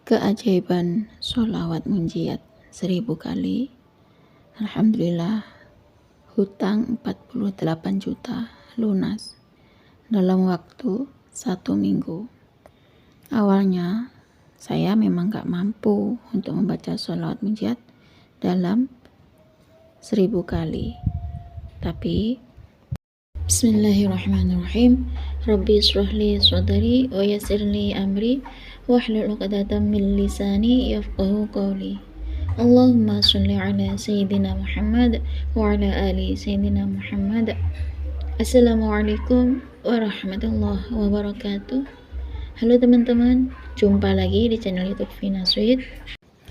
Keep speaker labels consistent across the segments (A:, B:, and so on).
A: Keajaiban sholawat munjiat 1000 kali. Alhamdulillah, hutang 48 juta lunas dalam waktu 1 minggu. Awalnya saya memang gak mampu untuk membaca sholawat munjiat dalam 1000 kali. Tapi Bismillahirrahmanirrahim. Rabbi israhli sadri wa yassirli amri wahlul 'uqdatam min lisani yafqahu qawli. Allahumma sholli ala sayyidina Muhammad wa ala ali sayyidina Muhammad. Assalamualaikum warahmatullahi wabarakatuh. Halo teman-teman, jumpa lagi di channel YouTube Vina Sweet.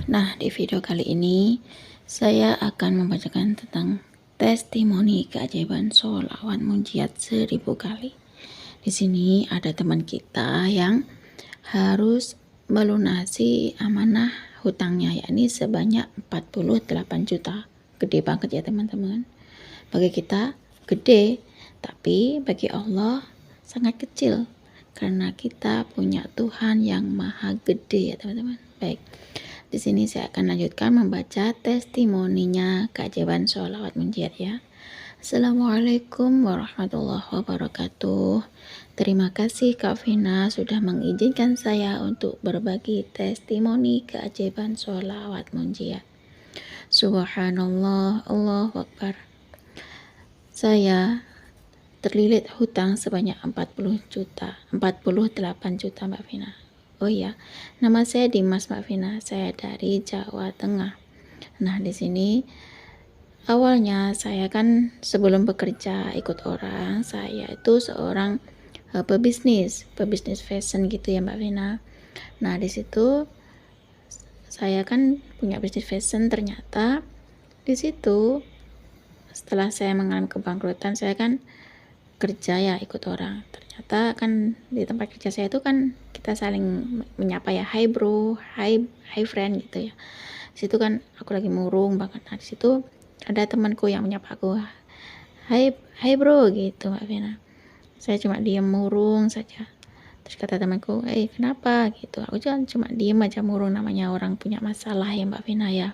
A: Nah, di video kali ini saya akan membacakan tentang testimoni keajaiban sholawat munjiat 1000 kali. Di sini ada teman kita yang harus melunasi amanah hutangnya, yakni sebanyak 48 juta. Gede banget ya teman-teman. Bagi kita gede, tapi bagi Allah sangat kecil karena kita punya Tuhan yang maha gede ya teman-teman. Baik. Di sini saya akan lanjutkan membaca testimoninya keajaiban sholawat munjiat ya. Assalamualaikum warahmatullahi wabarakatuh. Terima kasih Kak Vina sudah mengizinkan saya untuk berbagi testimoni keajaiban sholawat munjiat. Subhanallah, Allahu Akbar. Saya terlilit hutang sebanyak 48 juta Mbak Vina. Oh iya, nama saya Dimas Mbak Vina, saya dari Jawa Tengah. Nah, di sini awalnya saya kan sebelum bekerja ikut orang, saya itu seorang pebisnis fashion gitu ya Mbak Vina. Nah, di situ saya kan punya bisnis fashion, ternyata di situ setelah saya mengalami kebangkrutan, saya kan kerja ya ikut orang. Ternyata kan di tempat kerja saya itu kan kita saling menyapa ya, hi bro, hi friend gitu ya. Di situ kan aku lagi murung banget. Nah, di situ ada temanku yang menyapa aku, hi bro gitu Mbak Vina. Saya cuma diam murung saja. Terus kata temanku, kenapa gitu. Aku cuma diam aja murung, namanya orang punya masalah ya Mbak Vina ya.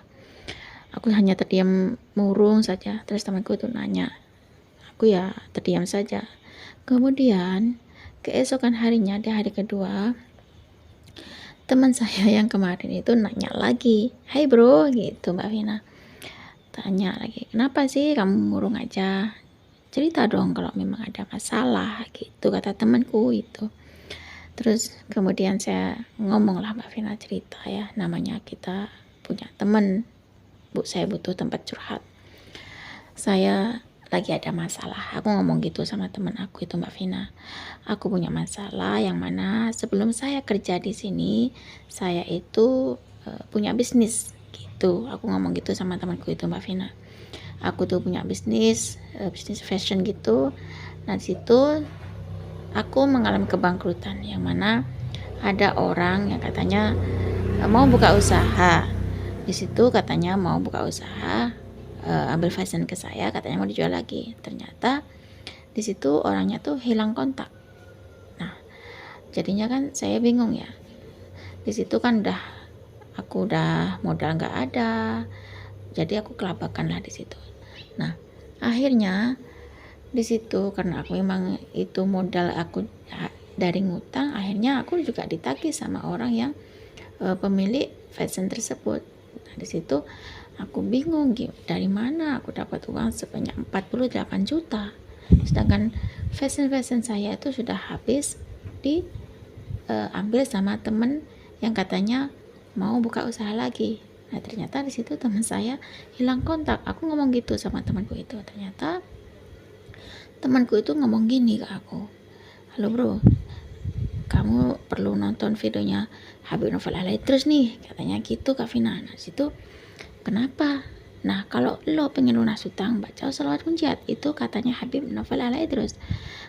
A: Aku hanya terdiam murung saja. Terus temanku itu nanya, aku ya terdiam saja. Kemudian keesokan harinya, di hari kedua, teman saya yang kemarin itu nanya lagi, hai bro gitu Mbak Vina. Tanya lagi, kenapa sih kamu murung aja, cerita dong kalau memang ada masalah gitu, kata temanku itu. Terus kemudian saya ngomong lah Mbak Vina, cerita ya, namanya kita punya teman, saya butuh tempat curhat, saya lagi ada masalah. Aku ngomong gitu sama teman aku itu Mbak Vina. Aku punya masalah yang mana sebelum saya kerja di sini, saya itu punya bisnis gitu. Aku ngomong gitu sama temanku itu Mbak Vina. Aku tuh punya bisnis fashion gitu. Nah, di situ aku mengalami kebangkrutan yang mana ada orang yang katanya mau buka usaha. Di situ katanya mau buka usaha, ambil fashion ke saya, katanya mau dijual lagi. Ternyata di situ orangnya tuh hilang kontak. Nah, jadinya kan saya bingung ya. Di situ kan aku udah modal nggak ada, jadi aku kelabakan lah di situ. Nah, akhirnya di situ karena aku memang itu modal aku dari ngutang, akhirnya aku juga ditagih sama orang yang pemilik fashion tersebut. Nah, di situ aku bingung dari mana aku dapat uang sebanyak 48 juta. Sedangkan fashion saya itu sudah habis diambil sama temen yang katanya mau buka usaha lagi. Nah, ternyata di situ teman saya hilang kontak. Aku ngomong gitu sama temanku itu. Ternyata temanku itu ngomong gini ke aku, halo bro, kamu perlu nonton videonya Habib Novel Alaidrus nih, katanya gitu Kak Vina. Nah, situ kenapa? Nah, kalau lo pengen lunas hutang, baca sholawat munjiat, itu katanya Habib Novel Alaidrus.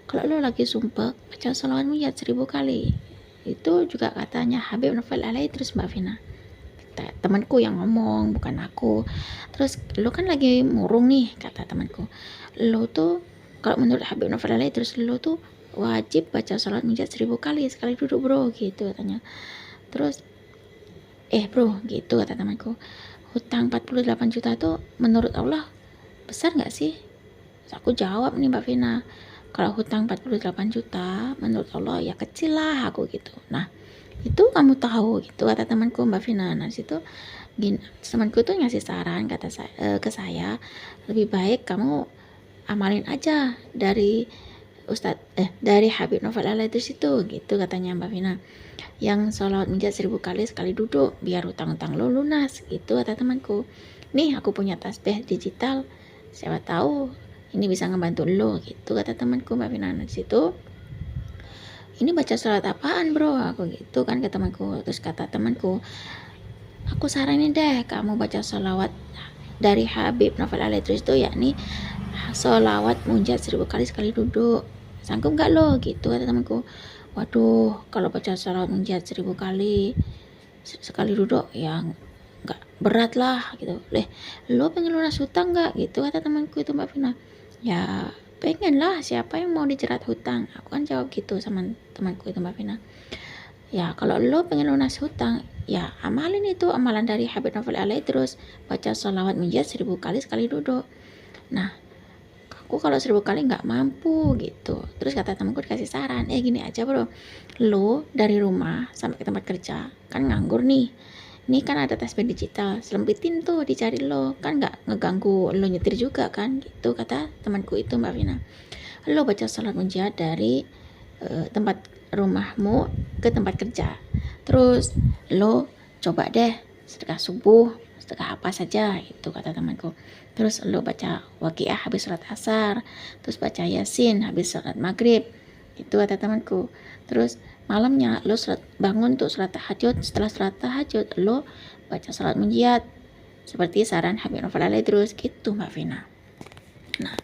A: Kalau lo lagi sumpek, baca sholawat munjiat 1000 kali, itu juga katanya Habib Novel Alaidrus Mbak Vina. Temanku yang ngomong, bukan aku. Terus lo kan lagi murung nih, kata temanku, lo tuh kalau menurut Habib Novel Alaidrus, lo tuh wajib baca sholawat munjiat 1000 kali sekali duduk bro gitu katanya. Terus Bro, gitu kata temanku, hutang 48 juta tuh menurut Allah besar nggak sih? Terus aku jawab nih Mbak Vina, kalau hutang 48 juta menurut Allah ya kecil lah aku gitu. Nah itu kamu tahu gitu kata temanku Mbak Vina. Nah situ gini, temanku tuh ngasih saran kata ke saya, lebih baik kamu amalin aja dari dari Habib Novel Al-Idris itu gitu katanya Mbak Vina, yang sholawat munajat 1000 kali sekali duduk biar hutang-hutang lo lunas gitu kata temanku. Nih aku punya tasbih digital, siapa tahu ini bisa ngebantu lo gitu kata temanku Mbak Vina. Nah situ ini baca sholawat apaan bro, aku gitu kan ke temanku. Terus kata temanku, aku saranin deh kamu baca sholawat dari Habib Novel Al-Idris itu, yakni sholawat munajat 1000 kali sekali duduk. Sanggup gak lo gitu kata temanku. Waduh, kalau baca sholawat munajat 1000 kali sekali duduk ya nggak berat lah gitu. Lo pengen lunas hutang nggak gitu kata temanku itu Mbak Vina. Ya pengen lah, siapa yang mau dijerat hutang, aku kan jawab gitu sama temanku itu Mbak Vina. Ya kalau lo pengen lunas hutang ya amalin itu amalan dari Habib Novel Al-Idris, baca sholawat munajat 1000 kali sekali duduk. Nah aku kalau 1000 kali nggak mampu gitu. Terus kata temanku dikasih saran, gini aja bro, lo dari rumah sampai ke tempat kerja kan nganggur nih, ini kan ada tasbih digital, selempitin tuh dicari lo, kan nggak ngeganggu lo nyetir juga kan gitu kata temanku itu Mbak Vina. Lo baca salat munajat dari tempat rumahmu ke tempat kerja, terus lo coba deh sedekah subuh, sedekah apa saja itu kata temanku. Terus lo baca waqiah habis sholat asar, terus baca yasin habis sholat maghrib itu kata temanku. Terus malamnya lo bangun tuh sholat tahajud, setelah sholat tahajud lo baca sholat munajat seperti saran Habib Novel Al-Idris gitu Mbak Vina. Nah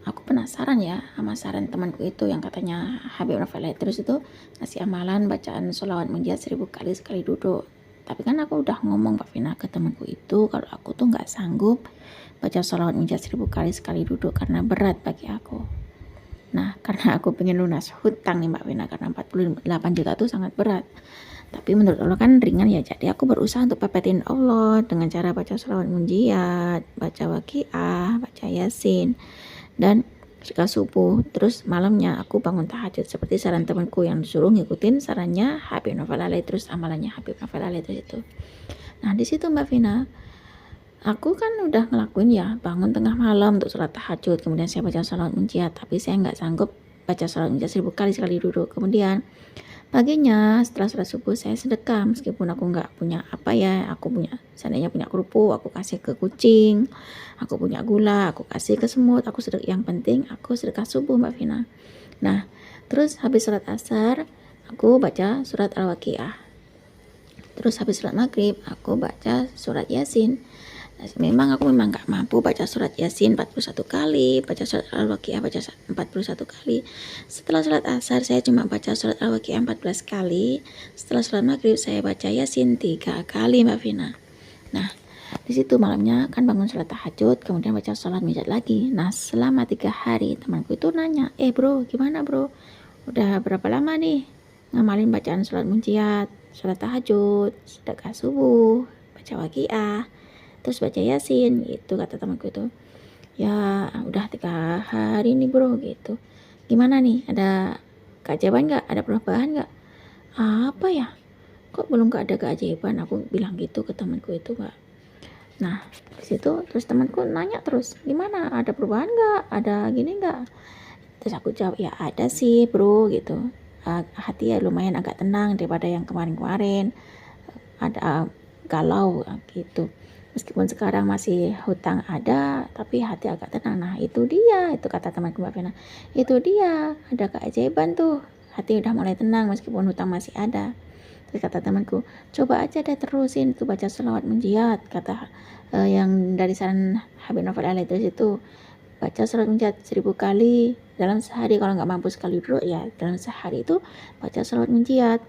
A: aku penasaran ya sama saran temanku itu yang katanya Habib Novel Al-Idris itu ngasih amalan bacaan sholawat munajat 1000 kali sekali duduk. Tapi kan aku udah ngomong Mbak Vina ke temanku itu kalau aku tuh nggak sanggup baca sholawat munajat 1000 kali sekali duduk karena berat bagi aku. Nah karena aku pengen lunas hutang nih Mbak Vina, karena 48 juta tuh sangat berat. Tapi menurut Allah kan ringan ya, jadi aku berusaha untuk pepetin Allah dengan cara baca sholawat munajat, baca waqiah, baca yasin, dan ketika subuh. Terus malamnya aku bangun tahajud seperti saran temanku yang disuruh ngikutin sarannya Habib Novel Al-Idris, amalannya Habib Novel Al-Idris itu. Nah di situ Mbak Vina, aku kan udah ngelakuin ya, bangun tengah malam untuk sholat tahajud, kemudian saya baca sholawat munajat, tapi saya nggak sanggup baca sholawat munajat 1000 kali sekali duduk. Kemudian paginya setelah sholat subuh saya sedekah, meskipun aku nggak punya apa ya, aku punya seandainya punya kerupuk aku kasih ke kucing, aku punya gula aku kasih ke semut, aku sedekah, yang penting aku sedekah subuh Mbak Vina. Nah terus habis sholat asar aku baca surat Al-Waqiah, terus habis sholat maghrib aku baca surat Yasin. Memang aku nggak mampu baca surat Yasin 41 kali, baca surat Al-Waqiah baca 41 kali. Setelah sholat asar saya cuma baca surat Al-Waqiah 14 kali. Setelah sholat maghrib saya baca Yasin 3 kali Mbak Vina. Nah di situ malamnya kan bangun sholat tahajud, kemudian baca sholat munajat lagi. Nah selama 3 hari temanku itu nanya, bro gimana bro, udah berapa lama nih ngamalin bacaan sholat munajat, sholat tahajud, sedekah subuh, baca waqiah, terus baca yasin gitu kata temanku itu. Ya udah 3 hari nih bro gitu. Gimana nih, ada keajaiban nggak, ada perubahan nggak? Apa ya, kok belum ada keajaiban, aku bilang gitu ke temanku itu Mbak. Nah disitu terus temanku nanya terus, gimana, ada perubahan nggak, ada gini nggak? Terus aku jawab, ya ada sih bro gitu, hati ya lumayan agak tenang daripada yang kemarin-kemarin ada galau gitu. Meskipun sekarang masih hutang ada, tapi hati agak tenang. Nah itu dia, itu kata temanku Mbak Vina, itu dia ada keajaiban tuh, hati udah mulai tenang meskipun hutang masih ada. Terus kata temanku, coba aja deh terusin tuh baca sholawat munajat, kata yang dari saran Habib Novel Al-Idris itu, baca sholawat munajat 1000 kali dalam sehari. Kalau nggak mampu sekali dulu ya dalam sehari itu baca sholawat munajat,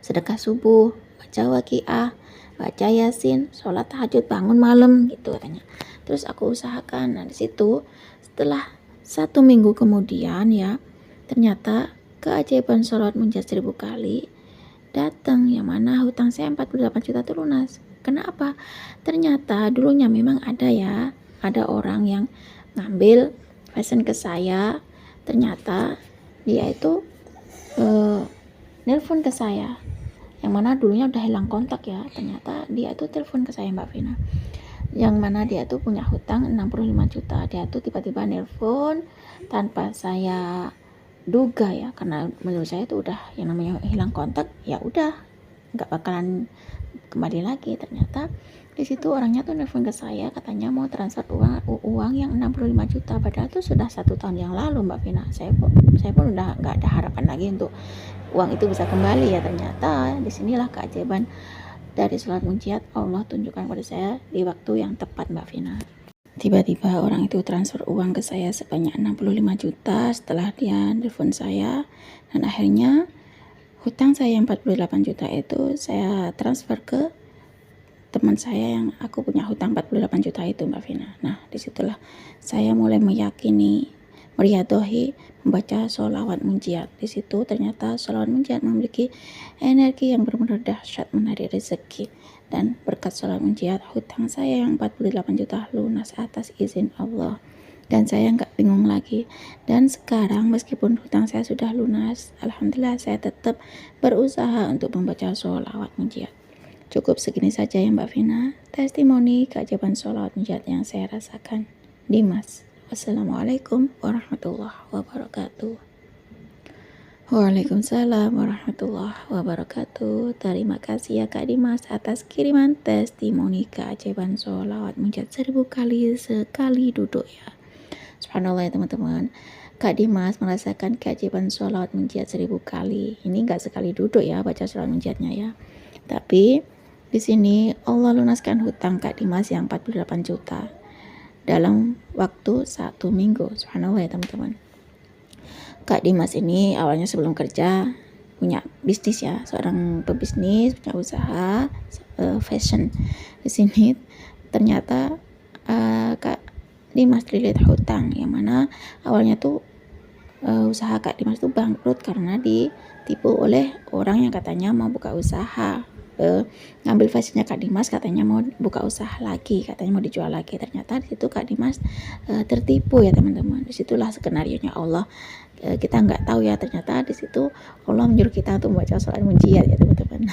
A: sedekah subuh, baca waqiah, baca yasin, sholat tahajud, bangun malam gitu katanya. Terus aku usahakan. Nah di situ setelah 1 minggu kemudian ya, ternyata keajaiban sholat munajat 1000 kali datang, yang mana hutang saya 48 juta itu lunas. Kenapa? Ternyata dulunya memang ada orang yang ngambil fashion ke saya. Ternyata dia itu nelpon ke saya, yang mana dulunya udah hilang kontak ya. Ternyata dia itu telepon ke saya, Mbak Vina, yang mana dia tuh punya hutang 65 juta. Dia tuh tiba-tiba nelpon tanpa saya duga ya, karena menurut saya itu udah yang namanya hilang kontak, ya udah nggak bakalan kembali lagi. Ternyata di situ orangnya tuh nelfon ke saya, katanya mau transfer uang yang 65 juta, padahal itu sudah 1 tahun yang lalu, Mbak Vina. Saya pun udah nggak ada harapan lagi untuk uang itu bisa kembali ya. Ternyata disinilah keajaiban dari sholat munjiat Allah tunjukkan pada saya di waktu yang tepat, Mbak Vina. Tiba-tiba orang itu transfer uang ke saya sebanyak 65 juta setelah dia telepon saya, dan akhirnya hutang saya 48 juta itu saya transfer ke teman saya yang aku punya hutang 48 juta itu, Mbak Vina. Nah, disitulah saya mulai meyakini, meriadohi membaca sholawat munjiat. Di situ ternyata sholawat munjiat memiliki energi yang benar-benar dahsyat menarik rezeki. Dan berkat sholawat munjiat, hutang saya yang 48 juta lunas atas izin Allah. Dan saya nggak bingung lagi. Dan sekarang meskipun hutang saya sudah lunas, alhamdulillah saya tetap berusaha untuk membaca sholawat munjiat. Cukup segini saja ya, Mbak Vina, testimoni keajaiban sholawat munjiat yang saya rasakan. Dimas. Wassalamualaikum warahmatullahi wabarakatuh. Waalaikumsalam warahmatullahi wabarakatuh. Terima kasih ya Kak Dimas atas kiriman testimoni keajaiban sholawat munjiat 1000 kali sekali duduk ya. Subhanallah ya teman-teman. Kak Dimas merasakan keajaiban sholawat munjiat 1000 kali. Ini enggak sekali duduk ya baca sholawat munjiatnya ya. Tapi di sini Allah lunaskan hutang Kak Dimas yang 48 juta dalam waktu 1 minggu. Subhanallah ya teman-teman. Kak Dimas ini awalnya sebelum kerja punya bisnis ya, seorang pebisnis, punya usaha fashion. Di sini ternyata Kak Dimas terlilit hutang, yang mana awalnya tuh usaha Kak Dimas tuh bangkrut karena ditipu oleh orang yang katanya mau buka usaha. Ngambil fashionnya Kak Dimas, katanya mau buka usaha lagi, katanya mau dijual lagi. Ternyata di situ Kak Dimas tertipu ya teman-teman. Disitulah skenarionya Allah. Kita nggak tahu ya, ternyata di situ Allah menyuruh kita untuk membaca sholawat munjiat ya teman-teman.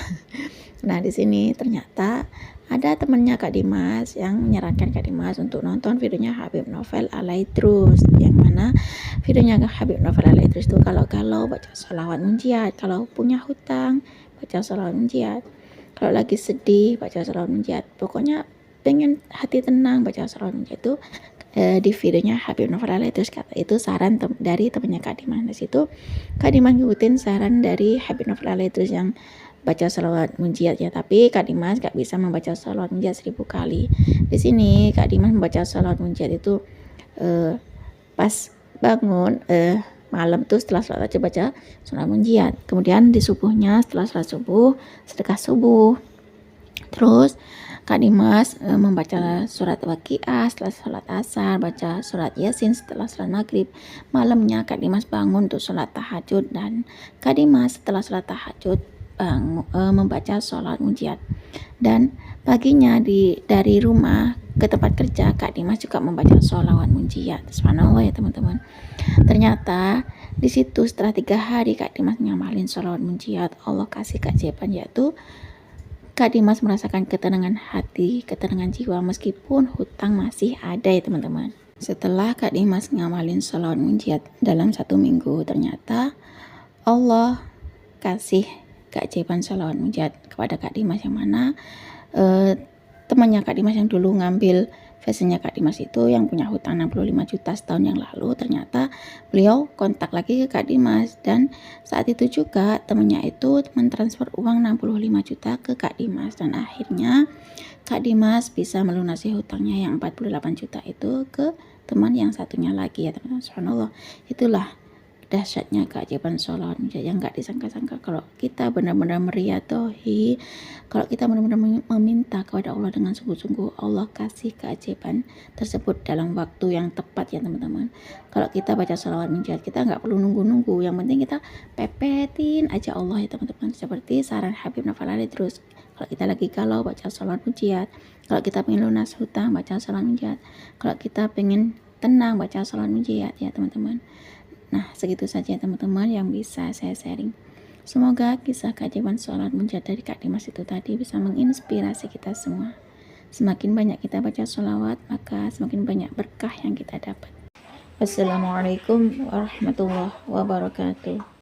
A: Nah di sini ternyata ada temannya Kak Dimas yang menyarankan Kak Dimas untuk nonton videonya Habib Novel Alaidrus, yang mana videonya Habib Novel Alaidrus itu kalau baca sholawat munjiat, kalau punya hutang baca sholawat munjiat, kalau lagi sedih baca sholawat munjiat, pokoknya pengen hati tenang baca sholawat munjiat itu di videonya Habib Novel Alaidrus. Kata itu saran dari temannya Kak Dimas. Di situ Kak Dimas ngikutin saran dari Habib Novel Alaidrus yang baca sholawat munjiat ya, tapi Kak Dimas gak bisa membaca sholawat munjiat 1000 kali. Di sini Kak Dimas membaca sholawat munjiat itu pas bangun malam tuh setelah sholat aja baca sholawat munjiat, kemudian di subuhnya setelah sholat subuh sedekah subuh, terus Kak Dimas membaca surat Waqiah setelah sholat asar, baca surat Yasin setelah sholat maghrib. Malamnya Kak Dimas bangun untuk sholat tahajud, dan Kak Dimas setelah sholat tahajud membaca sholat munjiat. Dan paginya dari rumah ke tempat kerja Kak Dimas juga membaca sholawat munjiat. Subhanallah ya teman-teman. Ternyata di situ setelah 3 hari Kak Dimas ngamalin sholawat munjiat, Allah kasih keajaiban, yaitu Kak Dimas merasakan ketenangan hati, ketenangan jiwa meskipun hutang masih ada ya teman-teman. Setelah Kak Dimas ngamalin sholawat munjiat dalam 1 minggu, ternyata Allah kasih keajaiban sholawat munjiat kepada Kak Dimas, yang mana temannya Kak Dimas yang dulu ngambil fashionnya Kak Dimas itu yang punya hutang 65 juta setahun yang lalu, ternyata beliau kontak lagi ke Kak Dimas, dan saat itu juga temannya itu mentransfer uang 65 juta ke Kak Dimas, dan akhirnya Kak Dimas bisa melunasi hutangnya yang 48 juta itu ke teman yang satunya lagi ya teman-teman. Subhanallah, itulah dahsyatnya keajaiban sholawat munajat yang gak disangka-sangka. Kalau kita benar-benar meriadohi, kalau kita benar-benar meminta kepada Allah dengan sungguh-sungguh, Allah kasih keajaiban tersebut dalam waktu yang tepat ya teman-teman. Kalau kita baca sholawat munajat, kita nggak perlu nunggu-nunggu, yang penting kita pepetin aja Allah ya teman-teman. Seperti saran Habib Novel Ali terus, kalau kita lagi galau baca sholawat munajat, kalau kita pengen lunas hutang baca sholawat munajat, kalau kita pengen tenang baca sholawat munajat ya teman-teman. Nah, segitu saja teman-teman yang bisa saya sharing. Semoga kisah keajaiban sholawat munajat dari Kak Dimas itu tadi bisa menginspirasi kita semua. Semakin banyak kita baca sholawat, maka semakin banyak berkah yang kita dapat. Wassalamualaikum warahmatullahi wabarakatuh.